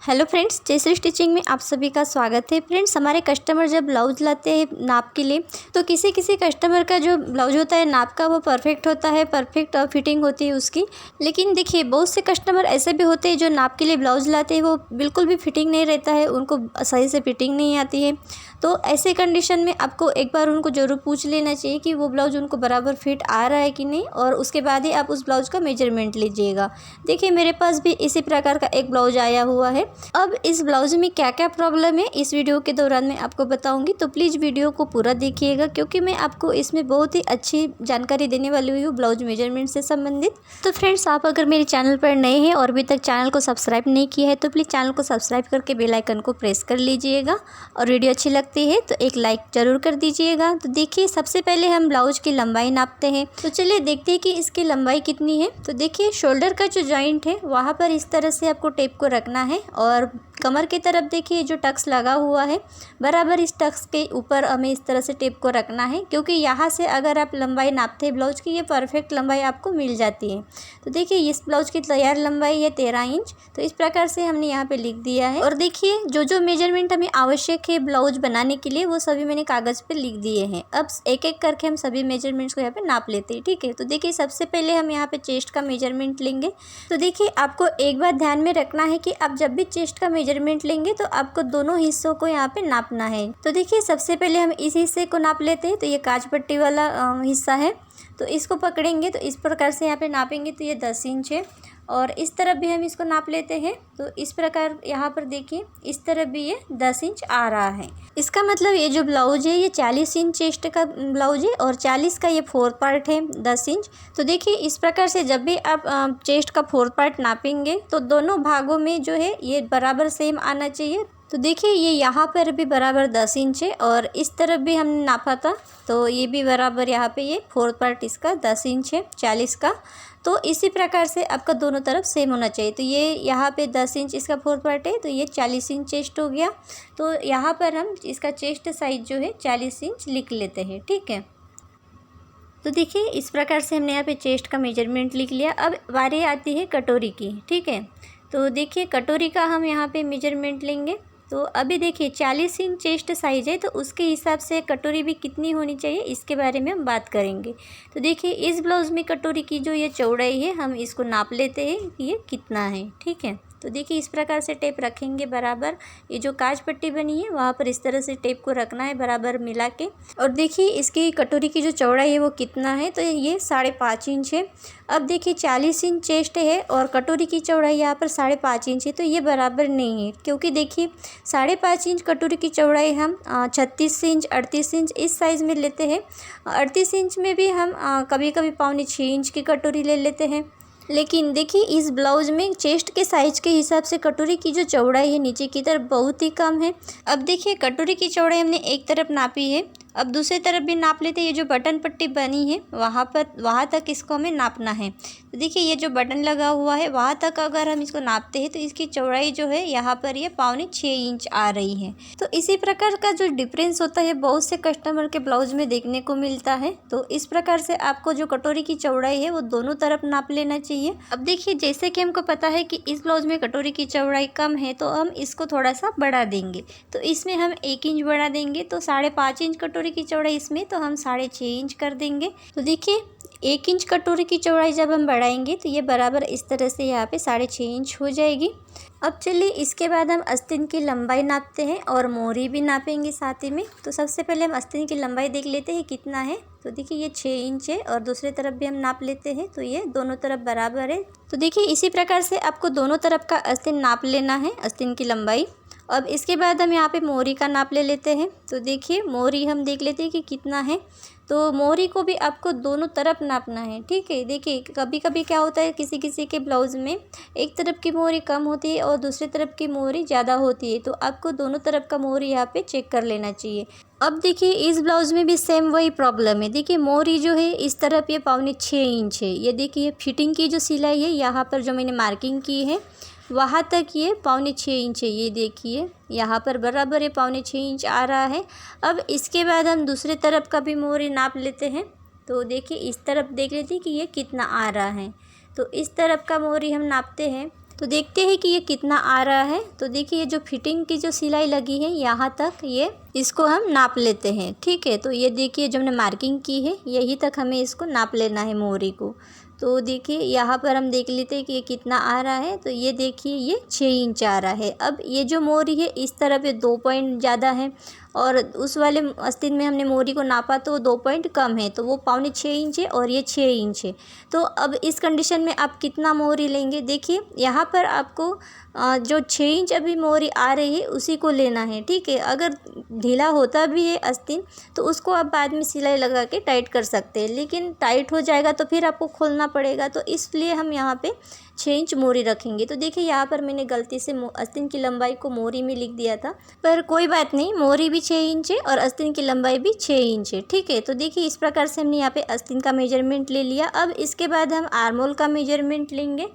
Hello friends, Jayashree stitching में आप सभी का स्वागत है। फ्रेंड्स, हमारे कस्टमर जब ब्लाउज़ लाते हैं नाप के लिए तो किसी किसी कस्टमर का जो ब्लाउज़ होता है नाप का वो परफेक्ट होता है, परफेक्ट फिटिंग होती है उसकी। लेकिन देखिए, बहुत से कस्टमर ऐसे भी होते हैं जो नाप के लिए ब्लाउज़ लाते हैं वो बिल्कुल भी फिटिंग नहीं रहता है, उनको सही से फिटिंग नहीं आती है। तो ऐसे कंडीशन में आपको एक बार उनको ज़रूर पूछ लेना चाहिए कि वो ब्लाउज़ उनको बराबर फिट आ रहा है कि नहीं, और उसके बाद ही आप उस ब्लाउज़ का मेजरमेंट लीजिएगा। देखिए, मेरे पास भी इसी प्रकार का एक ब्लाउज़ आया हुआ है। अब इस ब्लाउज़ में क्या क्या प्रॉब्लम है इस वीडियो के दौरान मैं आपको बताऊंगी, तो प्लीज़ वीडियो को पूरा देखिएगा क्योंकि मैं आपको इसमें बहुत ही अच्छी जानकारी देने वाली हुई हूँ ब्लाउज़ मेजरमेंट से संबंधित। तो फ्रेंड्स, आप अगर मेरे चैनल पर नए हैं और अभी तक चैनल को सब्सक्राइब नहीं किया है तो प्लीज़ चैनल को सब्सक्राइब करके बेल आइकन को प्रेस कर लीजिएगा, और वीडियो अच्छी लगती है तो एक लाइक ज़रूर कर दीजिएगा। तो देखिए, सबसे पहले हम ब्लाउज़ की लंबाई नापते हैं। तो चलिए देखते हैं कि इसकी लंबाई कितनी है। तो देखिए, शोल्डर का जो जॉइंट है वहाँ पर इस तरह से आपको टेप को रखना है, और कमर की तरफ देखिए जो टक्स लगा हुआ है बराबर इस टक्स के ऊपर हमें इस तरह से टेप को रखना है, क्योंकि यहाँ से अगर आप लंबाई नापते हैं ब्लाउज़ की ये परफेक्ट लंबाई आपको मिल जाती है। तो देखिए, इस ब्लाउज़ की तैयार लंबाई है 13 इंच। तो इस प्रकार से हमने यहाँ पे लिख दिया है, और देखिए जो जो मेजरमेंट हमें आवश्यक है ब्लाउज बनाने के लिए वो सभी मैंने कागज़ पे लिख दिए हैं। अब एक एक करके हम सभी मेजरमेंट्स को यहाँ पे नाप लेते हैं, ठीक है। तो देखिए, सबसे पहले हम यहाँ पे चेस्ट का मेजरमेंट लेंगे। तो देखिए, आपको एक बात ध्यान में रखना है कि आप जब भी चेस्ट का मेजरमेंट लेंगे तो आपको दोनों हिस्सों को यहाँ पे नापना है। तो देखिए, सबसे पहले हम इस हिस्से को नाप लेते हैं। तो ये काज पट्टी वाला हिस्सा है, तो इसको पकड़ेंगे तो इस प्रकार से यहाँ पे नापेंगे तो ये 10 इंच है, और इस तरफ भी हम इसको नाप लेते हैं। तो इस प्रकार यहाँ पर देखिए इस तरफ भी ये 10 इंच आ रहा है। इसका मतलब ये जो ब्लाउज है ये 40 इंच चेस्ट का ब्लाउज है, और 40 का ये फोर्थ पार्ट है 10 इंच। तो देखिए, इस प्रकार से जब भी आप चेस्ट का फोर्थ पार्ट नापेंगे तो दोनों भागों में जो है ये बराबर सेम आना चाहिए। तो देखिए, ये यहाँ पर भी बराबर 10 इंच है, और इस तरफ भी हमने नापा था तो ये भी बराबर यहाँ पे ये फोर्थ पार्ट इसका 10 इंच है 40 का। तो इसी प्रकार से आपका दोनों तरफ सेम होना चाहिए। तो ये यहाँ पे 10 इंच इसका फोर्थ पार्ट है तो ये 40 इंच चेस्ट हो गया। तो यहाँ पर हम इसका चेस्ट साइज जो है 40 इंच लिख लेते हैं, ठीक है। तो देखिए, इस प्रकार से हमने यहाँ पे चेस्ट का मेजरमेंट लिख लिया। अब बारी आती है कटोरी की, ठीक है। तो देखिए, कटोरी का हम यहाँ पे मेजरमेंट लेंगे। तो अभी देखिए 40 इंच चेस्ट साइज है तो उसके हिसाब से कटोरी भी कितनी होनी चाहिए इसके बारे में हम बात करेंगे। तो देखिए, इस ब्लाउज़ में कटोरी की जो ये चौड़ाई है हम इसको नाप लेते हैं कि ये कितना है, ठीक है। तो देखिए, इस प्रकार से टेप रखेंगे बराबर। ये जो काज पट्टी बनी है वहाँ पर इस तरह से टेप को रखना है बराबर मिला के। और देखिए, इसकी कटोरी की जो चौड़ाई है वो कितना है, तो ये 5.5 इंच है। अब देखिए, 40 इंच चेस्ट है और कटोरी की चौड़ाई यहाँ पर 5.5 इंच है, तो ये बराबर नहीं है, क्योंकि देखिए 5.5 इंच कटोरी की चौड़ाई हम 36 इंच 38 इंच इस साइज़ में लेते हैं। 38 इंच में भी हम कभी कभी 5.25 इंच की कटोरी ले लेते हैं। लेकिन देखिए, इस ब्लाउज़ में चेस्ट के साइज के हिसाब से कटोरी की जो चौड़ाई है नीचे की तरफ बहुत ही कम है। अब देखिए, कटोरी की चौड़ाई हमने एक तरफ नापी है, अब दूसरी तरफ भी नाप लेते हैं। ये जो बटन पट्टी बनी है वहाँ तक इसको हमें नापना है। तो देखिए, ये जो बटन लगा हुआ है वहाँ तक अगर हम इसको नापते हैं तो इसकी चौड़ाई जो है यहाँ पर ये 5.25 इंच आ रही है। तो इसी प्रकार का जो डिफरेंस होता है बहुत से कस्टमर के ब्लाउज में देखने को मिलता है। तो इस प्रकार से आपको जो कटोरी की चौड़ाई है वो दोनों तरफ नाप लेना चाहिए। अब देखिए, जैसे कि हमको पता है कि इस ब्लाउज में कटोरी की चौड़ाई कम है तो हम इसको थोड़ा सा बढ़ा देंगे। तो इसमें हम 1 इंच बढ़ा देंगे, तो 5.5 इंच कटोरी की चौड़ाई इसमें तो हम 6.5 इंच कर देंगे। तो देखिए, 1 इंच कटोरी की चौड़ाई जब हम बढ़ाएंगे तो ये बराबर इस तरह से यहाँ पे 6.5 इंच हो जाएगी। अब चलिए, इसके बाद हम आस्तीन की लंबाई नापते हैं और मोहरी भी नापेंगे साथ ही में। तो सबसे पहले हम आस्तीन की लंबाई देख लेते हैं कितना है। तो देखिए, ये 6 इंच है, और दूसरी तरफ भी हम नाप लेते हैं तो ये दोनों तरफ बराबर है। तो देखिए, इसी प्रकार से आपको दोनों तरफ का आस्तीन नाप लेना है, आस्तीन की लंबाई। अब इसके बाद हम यहाँ पे मोहरी का नाप ले लेते हैं। तो देखिए, मोहरी हम देख लेते हैं कि कितना है। तो मोहरी को भी आपको दोनों तरफ नापना है, ठीक है। देखिए, कभी कभी क्या होता है किसी किसी के ब्लाउज़ में एक तरफ की मोहरी कम होती है और दूसरी तरफ की मोहरी ज़्यादा होती है, तो आपको दोनों तरफ का मोहरी यहाँ पे चेक कर लेना चाहिए। अब देखिए, इस ब्लाउज़ में भी सेम वही प्रॉब्लम है। देखिए, मोहरी जो है इस तरफ ये 5.25 इंच है। ये देखिए, फिटिंग की जो सिलाई है यहाँ पर जो मैंने मार्किंग की है वहाँ तक ये 5.25 इंच है। ये देखिए, यहाँ पर बराबर ये 5.25 इंच आ रहा है। अब इसके बाद हम दूसरी तरफ का भी मोहरी नाप लेते हैं। तो देखिए, इस तरफ देख लेते हैं कि ये कितना आ रहा है। तो इस तरफ का मोहरी हम नापते हैं। तो देखते हैं कि ये कितना आ रहा है। तो देखिए ये जो फिटिंग की जो सिलाई लगी है यहाँ तक, ये इसको हम नाप लेते हैं, ठीक है। तो ये देखिए जो हमने मार्किंग की है यहीं तक हमें इसको नाप लेना है मोरी को। तो देखिए यहाँ पर हम देख लेते हैं कि ये कितना आ रहा है। तो ये देखिए ये 6 इंच आ रहा है। अब ये जो मोरी है इस तरफ ये 2 पॉइंट ज़्यादा है और उस वाले आस्तीन में हमने मोरी को नापा तो 2 पॉइंट कम है, तो वो 5.25 इंच है और ये 6 इंच है। तो अब इस कंडीशन में आप कितना मोरी लेंगे, देखिए यहाँ पर आपको जो 6 इंच अभी मोरी आ रही है उसी को लेना है, ठीक है। अगर ढीला होता भी है आस्तीन तो उसको आप बाद में सिलाई लगा के टाइट कर सकते हैं, लेकिन टाइट हो जाएगा तो फिर आपको खोलना पड़ेगा, तो इसलिए हम यहाँ पे 6 इंच मोरी रखेंगे। तो देखिए यहाँ पर मैंने गलती से आस्तीन की लंबाई को मोरी में लिख दिया था, पर कोई बात नहीं, मोरी भी 6 इंच है और आस्तीन की लंबाई भी 6 इंच है, ठीक है। तो देखिए इस प्रकार से हमने यहाँ पे आस्तीन का मेजरमेंट ले लिया। अब इसके बाद हम आर्मोल का मेजरमेंट लेंगे।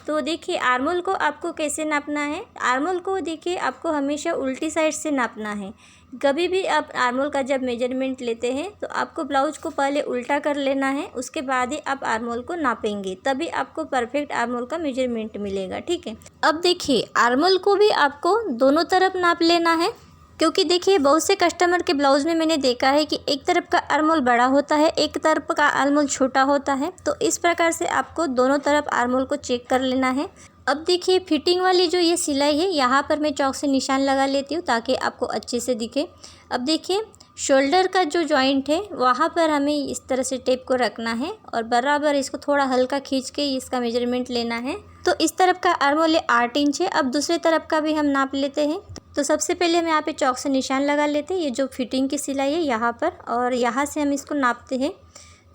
तो देखिए आर्मोल को आपको कैसे नापना है, आर्मोल को देखिए आपको हमेशा उल्टी साइड से नापना है। कभी भी आप आर्मोल का जब मेजरमेंट लेते हैं तो आपको ब्लाउज को पहले उल्टा कर लेना है, उसके बाद ही आप आर्मोल को नापेंगे, तभी आपको परफेक्ट आर्मोल का मेजरमेंट मिलेगा, ठीक है। अब देखिए आर्मोल को भी आपको दोनों तरफ नाप लेना है, क्योंकि देखिए बहुत से कस्टमर के ब्लाउज़ में मैंने देखा है कि एक तरफ का आर्मोल बड़ा होता है, एक तरफ का आर्मोल छोटा होता है। तो इस प्रकार से आपको दोनों तरफ आर्मोल को चेक कर लेना है। अब देखिए फिटिंग वाली जो ये सिलाई है यहाँ पर मैं चॉक से निशान लगा लेती हूँ ताकि आपको अच्छे से दिखे। अब देखिए शोल्डर का जो जॉइंट है वहाँ पर हमें इस तरह से टेप को रखना है और बराबर इसको थोड़ा हल्का खींच के इसका मेजरमेंट लेना है। तो इस तरफ का आर्मोल 8 इंच है। अब दूसरे तरफ का भी हम नाप लेते हैं। तो सबसे पहले हम यहाँ पे चॉक से निशान लगा लेते हैं, ये जो फिटिंग की सिलाई है यहाँ पर, और यहाँ से हम इसको नापते हैं।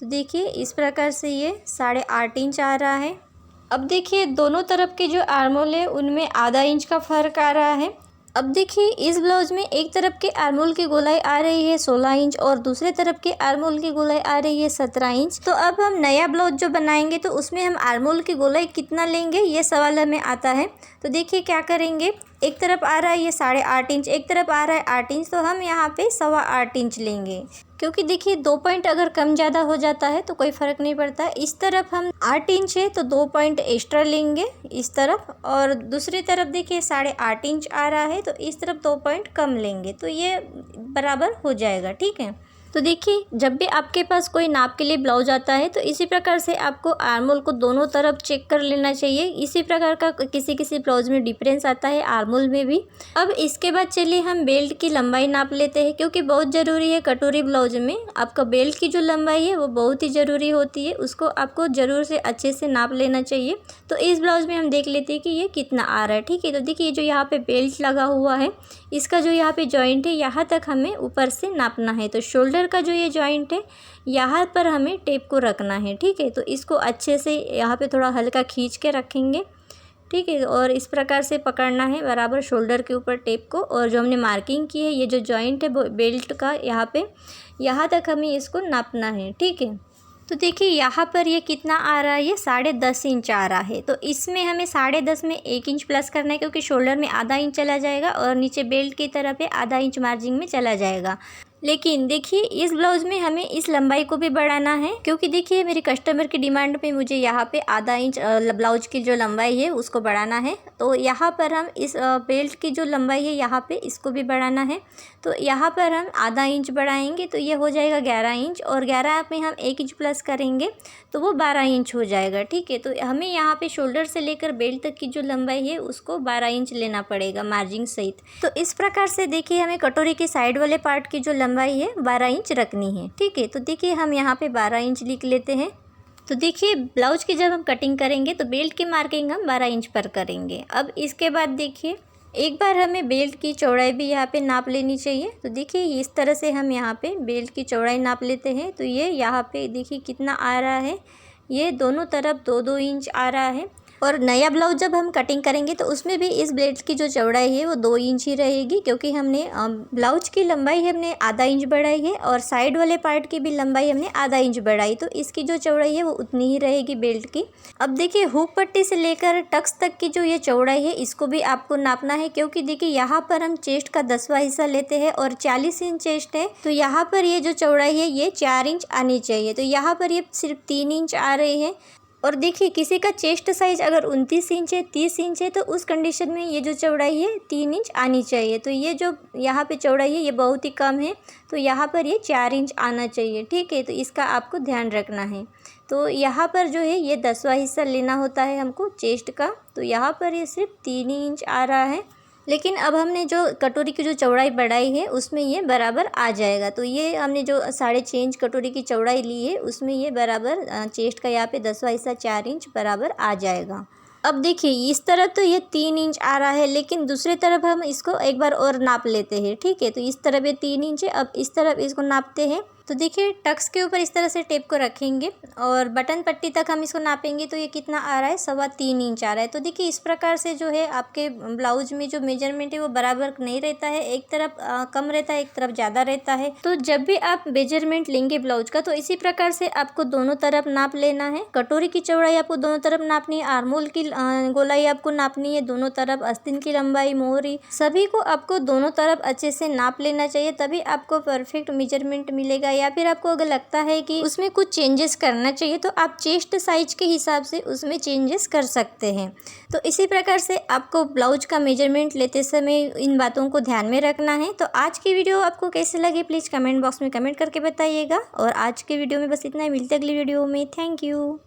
तो देखिए इस प्रकार से ये 8.5 इंच आ रहा है। अब देखिए दोनों तरफ के जो आर्मोल है उनमें आधा इंच का फ़र्क आ रहा है। अब देखिए इस ब्लाउज में एक तरफ के आर्मोल की गोलाई आ रही है 16 इंच और दूसरे तरफ के आर्मोल की गोलाई आ रही है 17 इंच। तो अब हम नया ब्लाउज जो बनाएंगे तो उसमें हम आर्मोल की गोलाई कितना लेंगे ये सवाल हमें आता है। तो देखिए क्या करेंगे, एक तरफ आ रहा है ये 8.5 इंच, एक तरफ आ रहा है 8 इंच, तो हम यहाँ पे 8.25 इंच लेंगे, क्योंकि देखिए 2 पॉइंट अगर कम ज़्यादा हो जाता है तो कोई फ़र्क नहीं पड़ता। इस तरफ हम 8 इंच है तो 2 पॉइंट एक्स्ट्रा लेंगे इस तरफ, और दूसरी तरफ देखिए 8.5 इंच आ रहा है तो इस तरफ 2 पॉइंट कम लेंगे, तो ये बराबर हो जाएगा, ठीक है। तो देखिए जब भी आपके पास कोई नाप के लिए ब्लाउज आता है तो इसी प्रकार से आपको आर्मोल को दोनों तरफ चेक कर लेना चाहिए। इसी प्रकार का किसी किसी ब्लाउज में डिफरेंस आता है आर्मोल में भी। अब इसके बाद चलिए हम बेल्ट की लंबाई नाप लेते हैं, क्योंकि बहुत ज़रूरी है कटोरी ब्लाउज में आपका बेल्ट की जो लंबाई है वो बहुत ही ज़रूरी होती है, उसको आपको ज़रूर से अच्छे से नाप लेना चाहिए। तो इस ब्लाउज में हम देख लेते हैं कि ये कितना आ रहा है, ठीक है। तो देखिए जो यहाँ पे बेल्ट लगा हुआ है इसका जो यहाँ पे जॉइंट है यहाँ तक हमें ऊपर से नापना है। तो शोल्डर का जो ये जॉइंट है यहाँ पर हमें टेप को रखना है, ठीक है। तो इसको अच्छे से यहाँ पे थोड़ा हल्का खींच के रखेंगे, ठीक है, और इस प्रकार से पकड़ना है बराबर शोल्डर के ऊपर टेप को। और जो हमने मार्किंग की है ये जो जॉइंट है बेल्ट का यहाँ पे, यहाँ तक हमें इसको नापना है, ठीक है। तो देखिए यहाँ पर ये कितना आ रहा है, ये 10.5 इंच आ रहा है। तो इसमें हमें 10.5 में 1 इंच प्लस करना है, क्योंकि शोल्डर में आधा इंच चला जाएगा और नीचे बेल्ट की तरफ है आधा इंच मार्जिन में चला जाएगा। लेकिन देखिए इस ब्लाउज़ में हमें इस लंबाई को भी बढ़ाना है, क्योंकि देखिए मेरी कस्टमर की डिमांड पे मुझे यहाँ पे आधा इंच ब्लाउज की जो लंबाई है उसको बढ़ाना है। तो यहाँ पर हम इस बेल्ट की जो लंबाई है यहाँ पे इसको भी बढ़ाना है। तो यहाँ पर हम आधा इंच बढ़ाएंगे तो ये हो जाएगा 11 इंच, और 11 में हम 1 इंच प्लस करेंगे तो वो 12 इंच हो जाएगा, ठीक है। तो हमें यहाँ पे शोल्डर से लेकर बेल्ट तक की जो लंबाई है उसको 12 इंच लेना पड़ेगा मार्जिन सहित। तो इस प्रकार से देखिए हमें कटोरी के साइड वाले पार्ट की जो लंबाई है 12 इंच रखनी है, ठीक है। तो देखिए हम यहाँ पे 12 इंच लिख लेते हैं। तो देखिए ब्लाउज की जब हम कटिंग करेंगे तो बेल्ट की मार्किंग हम 12 इंच पर करेंगे। अब इसके बाद देखिए एक बार हमें बेल्ट की चौड़ाई भी यहाँ पे नाप लेनी चाहिए। तो देखिए इस तरह से हम यहाँ पे बेल्ट की चौड़ाई नाप लेते हैं। तो ये यहाँ पे देखिए कितना आ रहा है, ये दोनों तरफ 2-2 इंच आ रहा है। और नया ब्लाउज जब हम कटिंग करेंगे तो उसमें भी इस बेल्ट की जो चौड़ाई है वो 2 इंच ही रहेगी, क्योंकि हमने ब्लाउज की लंबाई हमने आधा इंच बढ़ाई है और साइड वाले पार्ट की भी लंबाई हमने आधा इंच बढ़ाई, तो इसकी जो चौड़ाई है वो उतनी ही रहेगी बेल्ट की। अब देखिए हुक पट्टी से लेकर टक्स तक की जो ये चौड़ाई है इसको भी आपको नापना है, क्योंकि देखिए यहाँ पर हम चेस्ट का 10वां हिस्सा लेते हैं और 40 इंच चेस्ट है। तो यहाँ पर ये जो चौड़ाई है ये 4 इंच आनी चाहिए। तो यहाँ पर ये सिर्फ 3 इंच आ रही है। और देखिए किसी का चेस्ट साइज़ अगर 29 इंच है, 30 इंच है, तो उस कंडीशन में ये जो चौड़ाई है 3 इंच आनी चाहिए। तो ये जो यहाँ पे चौड़ाई है ये बहुत ही कम है, तो यहाँ पर ये 4 इंच आना चाहिए। ठीक है, तो इसका आपको ध्यान रखना है। तो यहाँ पर जो है ये 10वां हिस्सा लेना होता है हमको चेस्ट का, तो यहाँ पर ये सिर्फ 3 ही इंच आ रहा है। लेकिन अब हमने जो कटोरी की जो चौड़ाई बढ़ाई है उसमें ये बराबर आ जाएगा। तो ये हमने जो 6.5 इंच कटोरी की चौड़ाई ली है उसमें ये बराबर चेस्ट का यहाँ पे 10वां हिस्सा 4 इंच बराबर आ जाएगा। अब देखिए इस तरफ तो ये 3 इंच आ रहा है, लेकिन दूसरी तरफ हम इसको एक बार और नाप लेते हैं। ठीक है, तो इस तरफ ये 3 इंच है, अब इस तरफ इसको नापते हैं। तो देखिए टक्स के ऊपर इस तरह से टेप को रखेंगे और बटन पट्टी तक हम इसको नापेंगे, तो ये कितना आ रहा है 3.25 इंच आ रहा है। तो देखिए इस प्रकार से जो है आपके ब्लाउज में जो मेजरमेंट है वो बराबर नहीं रहता है, एक तरफ कम रहता है, एक तरफ ज़्यादा रहता है। तो जब भी आप मेजरमेंट लेंगे ब्लाउज का, तो इसी प्रकार से आपको दोनों तरफ नाप लेना है। कटोरी की चौड़ाई आपको दोनों तरफ नापनी है, आर्मोल की गोलाई आपको नापनी है दोनों तरफ, आस्तीन की लंबाई, मोहरी, सभी को आपको दोनों तरफ अच्छे से नाप लेना चाहिए, तभी आपको परफेक्ट मेजरमेंट मिलेगा। या फिर आपको अगर लगता है कि उसमें कुछ चेंजेस करना चाहिए तो आप चेस्ट साइज के हिसाब से उसमें चेंजेस कर सकते हैं। तो इसी प्रकार से आपको ब्लाउज का मेजरमेंट लेते समय इन बातों को ध्यान में रखना है। तो आज की वीडियो आपको कैसे लगी प्लीज़ कमेंट बॉक्स में कमेंट करके बताइएगा। और आज के वीडियो में बस इतना ही, मिलते अगली वीडियो में। Thank you.